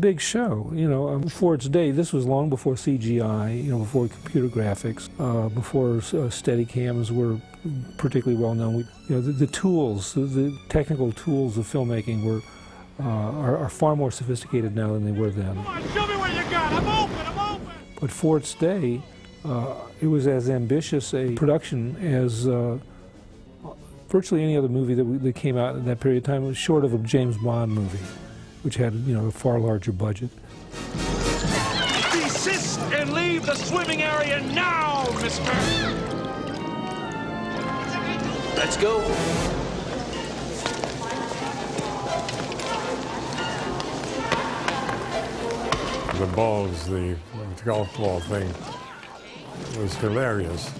big show, you know, before its day. This was long before CGI, you know, before computer graphics, before Steadicams were particularly well known. You know, the tools, the technical tools of filmmaking are far more sophisticated now than they were then. Come on, show me what you got. I'm open. But for its day, it was as ambitious a production as virtually any other movie that came out in that period of time. It was short of a James Bond movie, which had, you know, a far larger budget. Desist and leave the swimming area now, mister! Let's go. The balls, the golf ball thing was hilarious.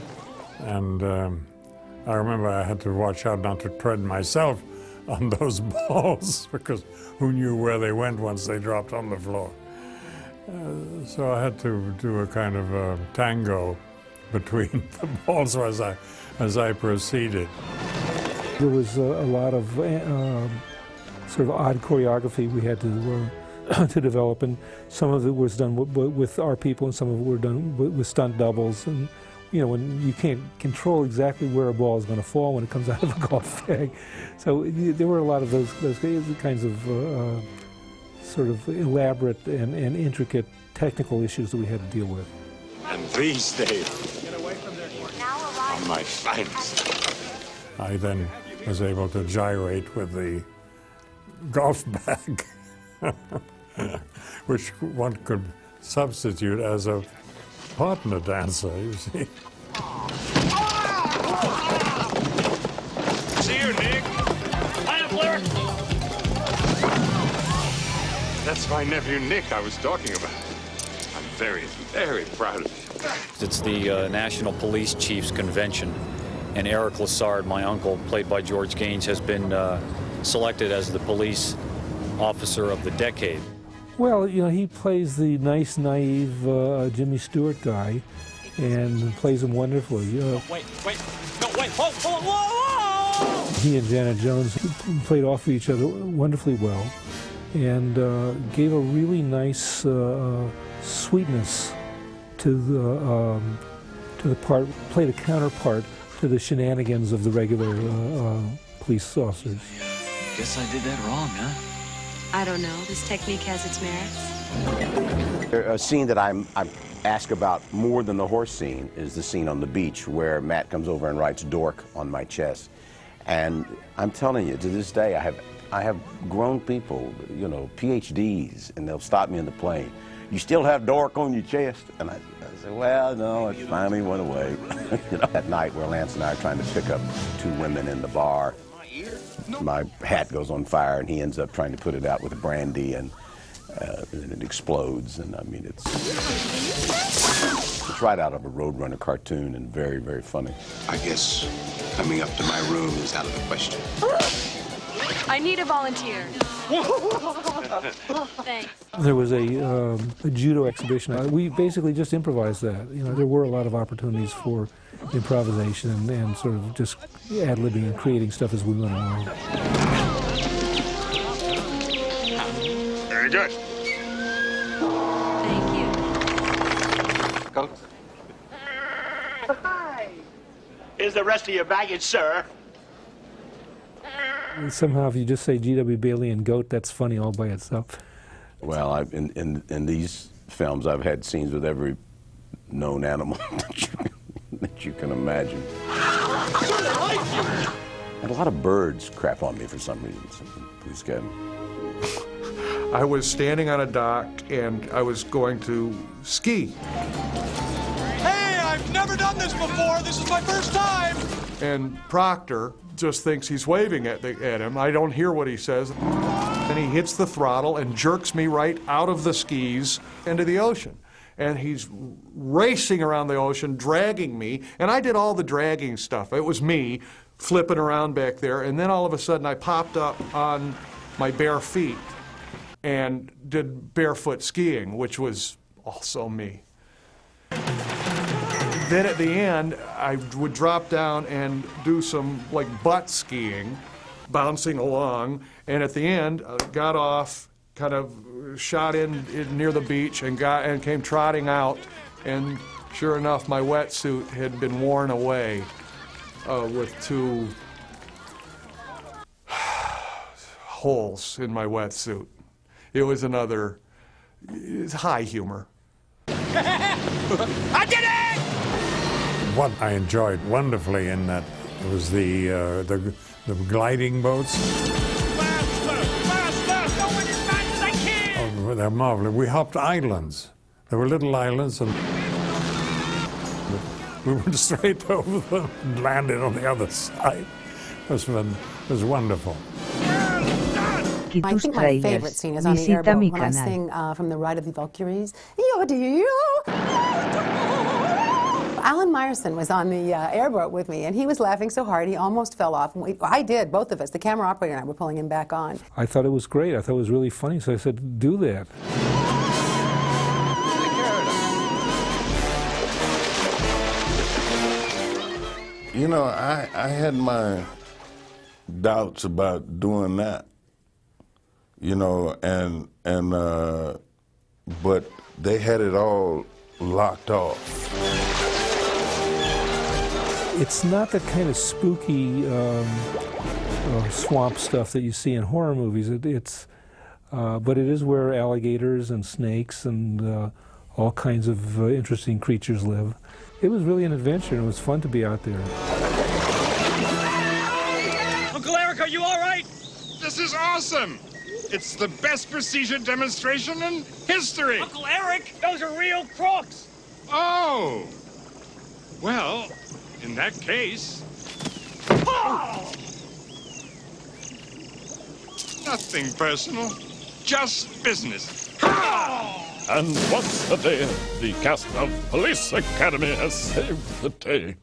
And I remember I had to watch out not to tread myself on those balls because who knew where they went once they dropped on the floor. So I had to do a kind of a tango between the balls as I proceeded. There was a lot of sort of odd choreography we had to develop, and some of it was done with our people, and some of it were done with stunt doubles. And you know, when you can't control exactly where a ball is going to fall when it comes out of a golf bag, so there were a lot of those kinds of sort of elaborate and intricate technical issues that we had to deal with. And these days, on my finest. I then was able to gyrate with the golf bag, which one could substitute as a partner dancer, you see. See you, Nick. Hi, Blair. That's my nephew Nick I was talking about. I'm very, very proud of you. It's the National Police Chiefs Convention, and Eric Lassard, my uncle, played by George Gaines, has been selected as the police officer of the decade. Well, you know, he plays the nice, naive Jimmy Stewart guy, and plays him wonderfully. Wait. No, wait. Whoa! He and Janet Jones played off of each other wonderfully well, and gave a really nice sweetness to the part, played a counterpart to the shenanigans of the regular police officers. Guess I did that wrong, huh? I don't know. This technique has its merits. A scene that I'm asked about more than the horse scene is the scene on the beach where Matt comes over and writes dork on my chest. And I'm telling you, to this day, I have grown people, you know, PhDs, and they'll stop me in the plane. You still have dork on your chest? And I say, well, no, it finally went away. You know, that night where Lance and I are trying to pick up two women in the bar, my hat goes on fire, and he ends up trying to put it out with brandy, and it explodes. And I mean, it's right out of a Roadrunner cartoon, and very, very funny. I guess coming up to my room is out of the question. I need a volunteer. Thanks. There was a judo exhibition. We basically just improvised that. You know, there were a lot of opportunities for improvisation and sort of just ad-libbing and creating stuff as we went along. Very good. Thank you. Go. Hi. Here's the rest of your baggage, sir. Somehow, if you just say G.W. Bailey and goat, that's funny all by itself. Well, in these films, I've had scenes with every known animal that you can imagine. And a lot of birds crap on me for some reason. Police Academy. I was standing on a dock, and I was going to ski. Hey, I've never done this before. This is my first time. And Proctor just thinks he's waving at him. I don't hear what he says. And he hits the throttle and jerks me right out of the skis into the ocean. And he's racing around the ocean, dragging me. And I did all the dragging stuff. It was me flipping around back there. And then all of a sudden I popped up on my bare feet and did barefoot skiing, which was also me. Then at the end, I would drop down and do some like butt skiing, bouncing along, and at the end, I got off kind of shot in near the beach and came trotting out, and sure enough, my wetsuit had been worn away with 2 holes in my wetsuit. It was it's high humor. I did it! What I enjoyed wonderfully in that was the gliding boats. Faster! Faster! Going as fast as I can! Oh, they're marvelous. We hopped islands. There were little islands, and we went straight over them and landed on the other side. It was wonderful. I think my favorite scene is on the airboat when I sing from the Ride of the Valkyries. Alan Meyerson was on the airboat with me, and he was laughing so hard he almost fell off. I did, both of us. The camera operator and I were pulling him back on. I thought it was great. I thought it was really funny, so I said, do that. You know, I had my doubts about doing that. You know, but they had it all locked off. It's not the kind of spooky swamp stuff that you see in horror movies. But it is where alligators and snakes and all kinds of interesting creatures live. It was really an adventure, and it was fun to be out there. Uncle Eric, are you all right? This is awesome! It's the best procedure demonstration in history! Uncle Eric, those are real crooks! Oh! Well, in that case... Oh! Nothing personal, just business. And once a day, the cast of Police Academy has saved the day.